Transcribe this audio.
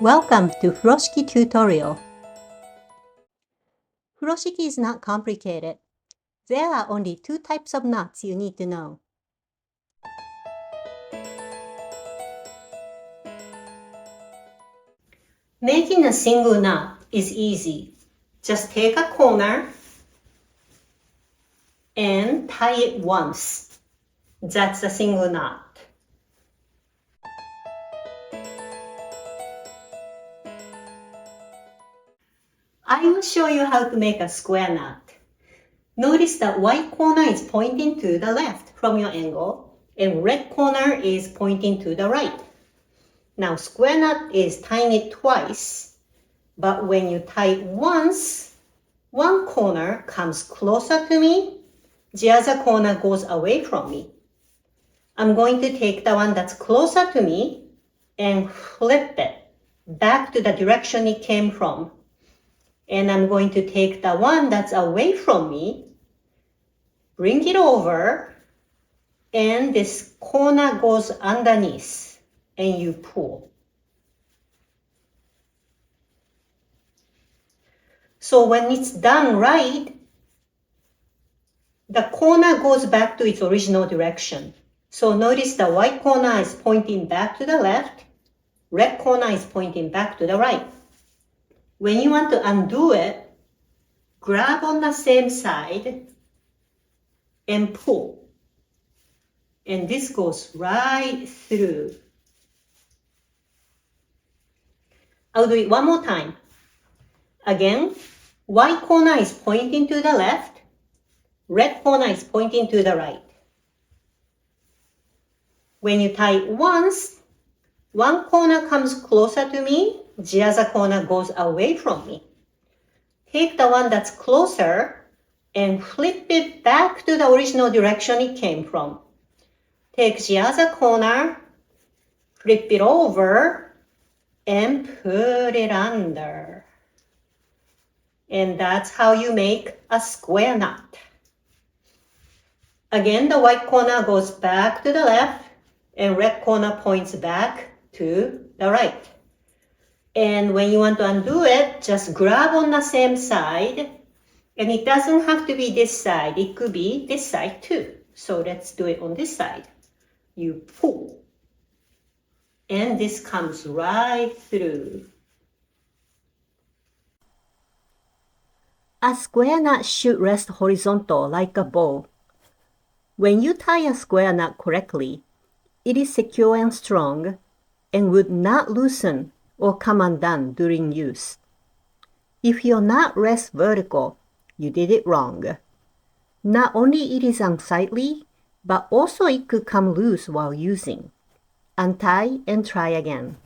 Welcome to Furoshiki tutorial. Furoshiki is not complicated. There are only two types of knots you need to know. Making a single knot is easy. Just take a corner and tie it once. That's a single knot. I will show you how to make a square knot. Notice that white corner is pointing to the left from your angle and red corner is pointing to the right. Now square knot is tying it twice, but when you tie it once, one corner comes closer to me, the other corner goes away from me. I'm going to take the one that's closer to me and flip it back to the direction it came from. And I'm going to take the one that's away from me, bring it over, and this corner goes underneath, and you pull. So when it's done right, the corner goes back to its original direction. So notice the white corner is pointing back to the left, red corner is pointing back to the right. When you want to undo it, grab on the same side and pull. And this goes right through. I'll do it one more time. Again, white corner is pointing to the left, red corner is pointing to the right. When you tie it once, one corner comes closer to me, the other corner goes away from me. Take the one that's closer and flip it back to the original direction it came from. Take the other corner, flip it over, and put it under. And that's how you make a square knot. Again, the white corner goes back to the left, and red corner points back to the right. And when you want to undo it, just grab on the same side. And it doesn't have to be this side. It could be this side too. So let's do it on this side. You pull. And this comes right through. A square knot should rest horizontal like a bow. When you tie a square knot correctly, it is secure and strong and would not loosen or come undone during use. If your knot rests vertical, you did it wrong. Not only it is unsightly, but also it could come loose while using. Untie and try again.